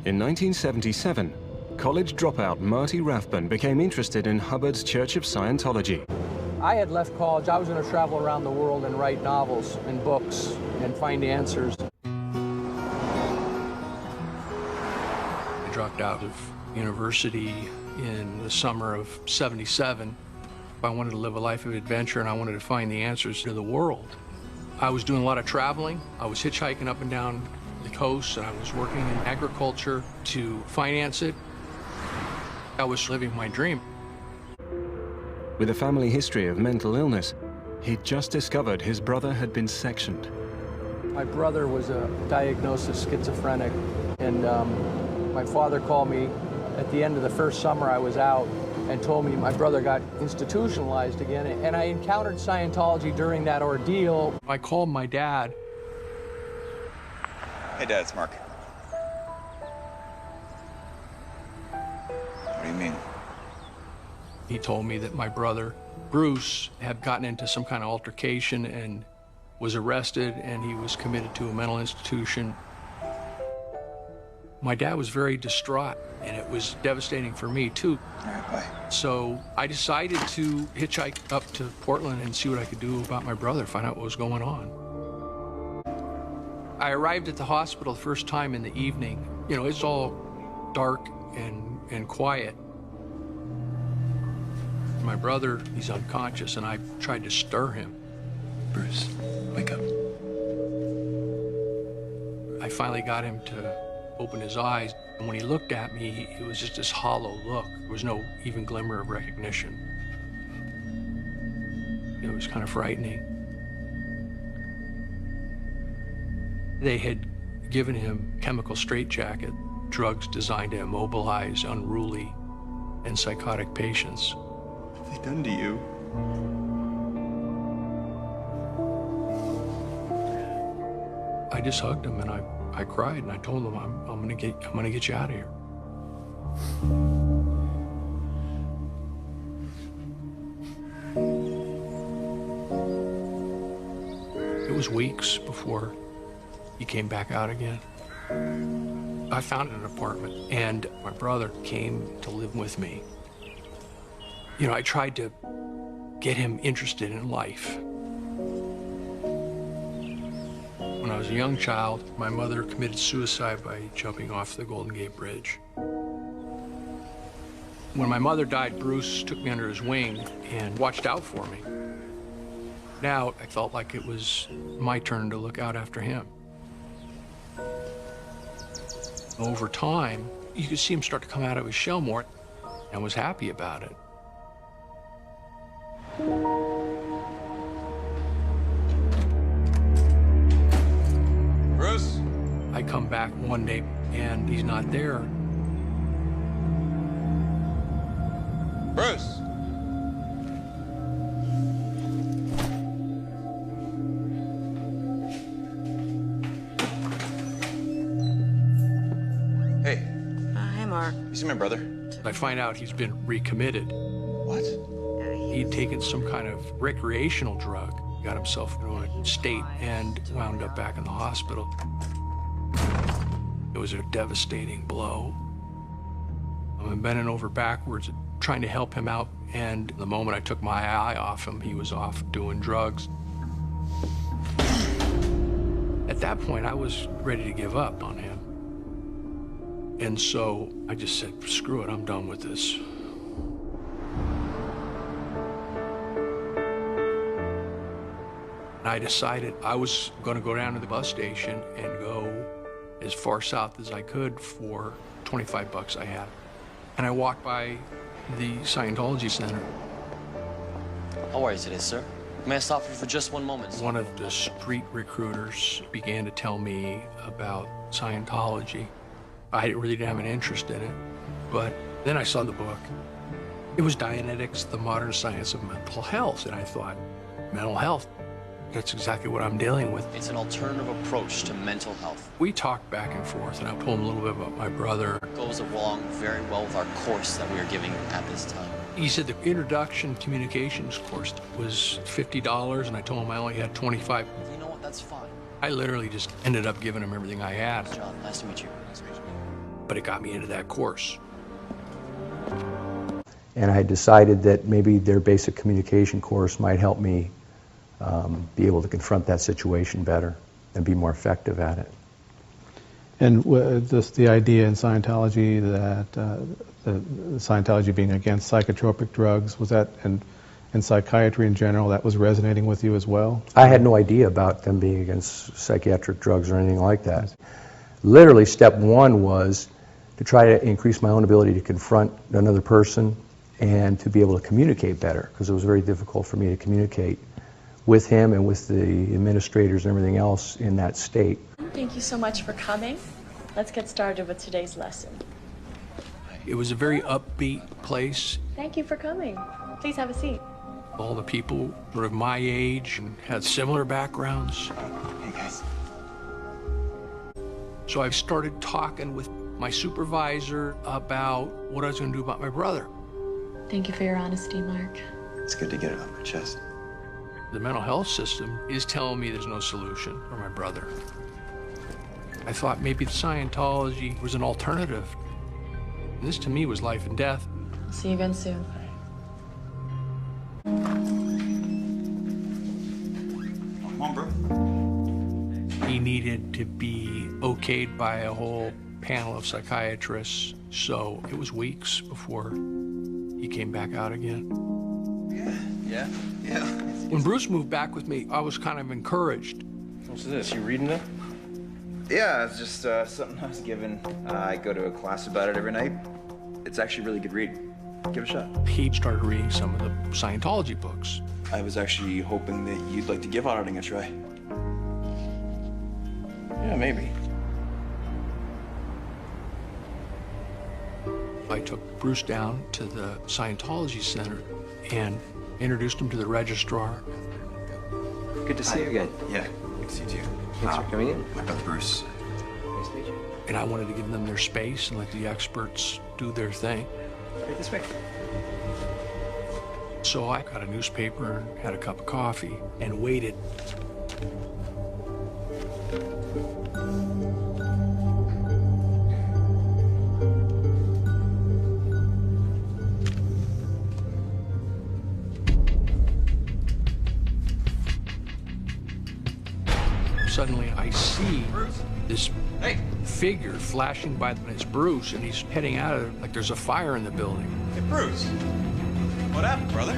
In 1977, college dropout Marty Rathbun became interested in Hubbard's Church of Scientology. I had left college. I was going to travel around the world and write novels and books and find answers. I dropped out of university in the summer of '77. I wanted to live a life of adventure, and I wanted to find the answers to the world. I was doing a lot of traveling. I was hitchhiking up and down the coast, and I was working in agriculture to finance it. I was living my dream. With a family history of mental illness, he'd just discovered his brother had been sectioned. My brother was diagnosed as schizophrenic, and my father called me at the end of the first summer I was out and told me my brother got institutionalized again, and I encountered Scientology during that ordeal. I called my dad. Hey, Dad, it's Mark. What do you mean? He told me that my brother, Bruce, had gotten into some kind of altercation and was arrested, and he was committed to a mental institution. My dad was very distraught, and it was devastating for me, too. All right, bye. So I decided to hitchhike up to Portland and see what I could do about my brother, find out what was going on. I arrived at the hospital the first time in the evening. You know, it's all dark and quiet. My brother, he's unconscious, and I tried to stir him. Bruce, wake up. I finally got him to open his eyes. And when he looked at me, it was just this hollow look. There was no even glimmer of recognition. It was kind of frightening. They had given him chemical straitjacket, drugs designed to immobilize unruly and psychotic patients. What have they done to you? I just hugged him and I cried, and I told him I'm gonna get you out of here. It was weeks before he came back out again. I found an apartment, and my brother came to live with me. You know, I tried to get him interested in life. When I was a young child, my mother committed suicide by jumping off the Golden Gate Bridge. When my mother died, Bruce took me under his wing and watched out for me. Now, I felt like it was my turn to look out after him. Over time, you could see him start to come out of his shell more, and was happy about it. Bruce? I come back one day, and he's not there. Bruce? Hey. Hi, Mark. You see my brother? I find out he's been recommitted. What? He'd taken some kind of recreational drug, got himself into a state, and wound up back in the hospital. It was a devastating blow. I'm bending over backwards, trying to help him out, and the moment I took my eye off him, he was off doing drugs. At that point, I was ready to give up on him. And so I just said, screw it, I'm done with this. And I decided I was going to go down to the bus station and go as far south as I could for 25 bucks I had. And I walked by the Scientology Center. How are you today, sir? May I stop you for just one moment? One of the street recruiters began to tell me about Scientology. I really didn't have an interest in it, but then I saw the book. It was Dianetics, the Modern Science of Mental Health, and I thought, mental health, that's exactly what I'm dealing with. It's an alternative approach to mental health. We talked back and forth, and I told him a little bit about my brother. It goes along very well with our course that we are giving at this time. He said the introduction communications course was $50, and I told him I only had 25. You know what? That's fine. I literally just ended up giving him everything I had. John, nice to meet you. Nice to meet you. but it got me into that course. And I had decided that maybe their basic communication course might help me be able to confront that situation better and be more effective at it. And just the idea in Scientology that the Scientology being against psychotropic drugs, was that, and psychiatry in general, that was resonating with you as well? I had no idea about them being against psychiatric drugs or anything like that. Literally, step one was to try to increase my own ability to confront another person and to be able to communicate better, because it was very difficult for me to communicate with him and with the administrators and everything else in that state. Thank you so much for coming. Let's get started with today's lesson. It was a very upbeat place. Thank you for coming. Please have a seat. All the people sort of my age and had similar backgrounds. Hey, guys. So I started talking with my supervisor about what I was going to do about my brother. Thank you for your honesty, Mark. It's good to get it off my chest. The mental health system is telling me there's no solution for my brother. I thought maybe Scientology was an alternative. And this to me was life and death. See you again soon. Come on, bro. He needed to be okayed by a whole panel of psychiatrists, so it was weeks before he came back out again. Yeah. When Bruce moved back with me, I was kind of encouraged. What's this? You reading it? Yeah, it's just something I was given. I go to a class about it every night. It's actually a really good read. Give it a shot. He started reading some of the Scientology books. I was actually hoping that you'd like to give auditing a try. Yeah, maybe. I took Bruce down to the Scientology Center and introduced him to the registrar. Good to see you again. Yeah, good to see you too. Thanks for coming in. My brother Bruce. Nice to meet you. And I wanted to give them their space and let the experts do their thing. Right this way. So I got a newspaper, had a cup of coffee, and waited. Suddenly I see this figure flashing by, and it's Bruce, and he's heading out of it like there's a fire in the building. Hey, Bruce. What happened, brother?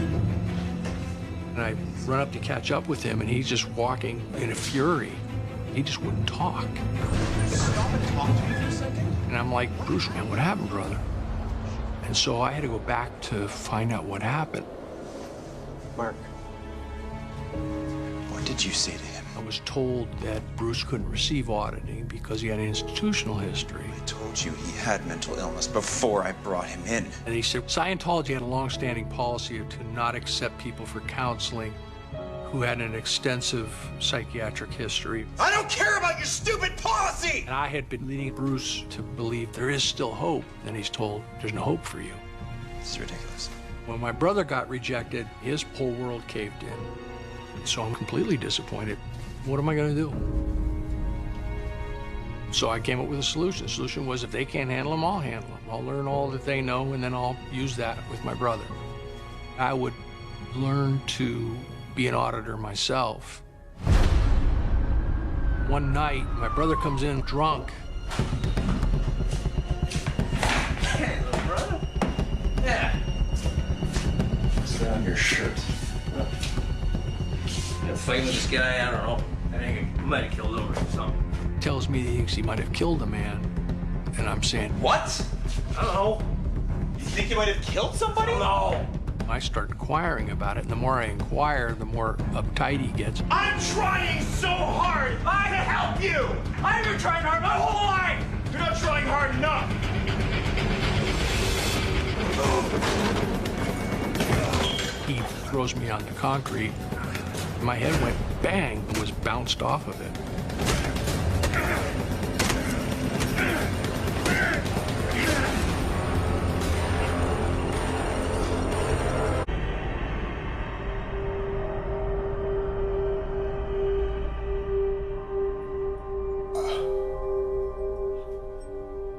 And I run up to catch up with him, and he's just walking in a fury. He just wouldn't talk. Stop and talk to me for a second. And I'm like, Bruce, man, what happened, brother? And so I had to go back to find out what happened. Mark. What did you say to him? I was told that Bruce couldn't receive auditing because he had an institutional history. I told you he had mental illness before I brought him in. And he said Scientology had a long-standing policy to not accept people for counseling who had an extensive psychiatric history. I don't care about your stupid policy! And I had been leading Bruce to believe there is still hope. And he's told, there's no hope for you. It's ridiculous. When my brother got rejected, his whole world caved in. And so I'm completely disappointed. What am I going to do? So I came up with a solution. The solution was, if they can't handle them, I'll handle them. I'll learn all that they know, and then I'll use that with my brother. I would learn to be an auditor myself. One night, my brother comes in drunk. Hey, little brother. Yeah. What's on your shirt? You fighting with this guy? I don't know. I think he might have killed him or something. Tells me he thinks he might have killed a man. And I'm saying, What? I don't know. You think you might have killed somebody? No. I start inquiring about it. And the more I inquire, the more uptight he gets. I'm trying so hard to help you! I've been trying hard my whole life! You're not trying hard enough! He throws me on the concrete. My head went bang and was bounced off of it.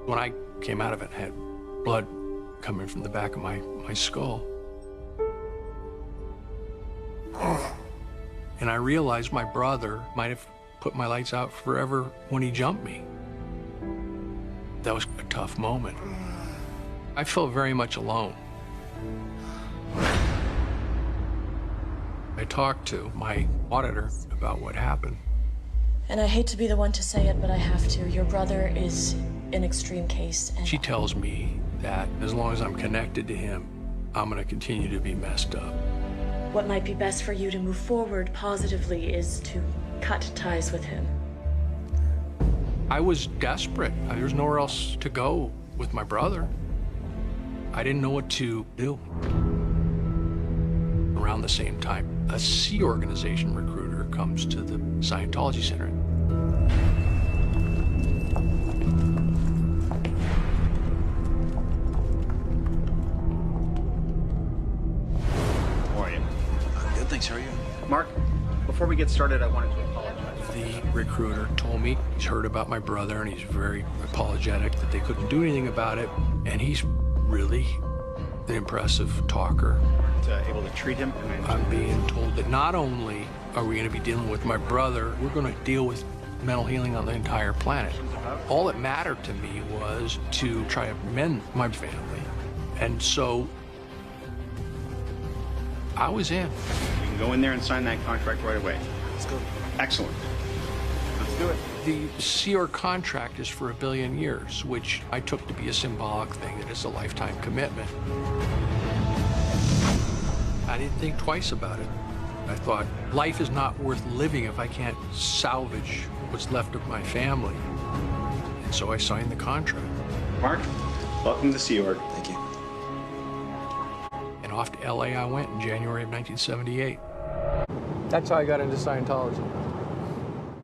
When I came out of it and had blood coming from the back of my skull. And I realized my brother might have put my lights out forever when he jumped me. That was a tough moment. I felt very much alone. I talked to my auditor about what happened. And I hate to be the one to say it, but I have to. Your brother is an extreme case. And She tells me that as long as I'm connected to him, I'm going to continue to be messed up. what might be best for you to move forward positively is to cut ties with him. I was desperate. There was nowhere else to go with my brother. I didn't know what to do. Around the same time, a Sea Organization recruiter comes to the Scientology Center. How are you? Good, thanks. How are you? Mark, before we get started, I wanted to apologize. The recruiter told me he's heard about my brother and he's very apologetic that they couldn't do anything about it. And he's really an impressive talker. Able to treat him. I'm being told that not only are we going to be dealing with my brother, we're going to deal with mental healing on the entire planet. All that mattered to me was to try to mend my family. And so I was in. You can go in there and sign that contract right away. Let's go. Excellent. Let's do it. The SEER contract is for 1 billion years, which I took to be a symbolic thing, that it's a lifetime commitment. I didn't think twice about it. I thought, life is not worth living if I can't salvage what's left of my family. And so I signed the contract. Mark, welcome to Sea Org. Thank you. And off to LA I went in January of 1978. That's how I got into Scientology.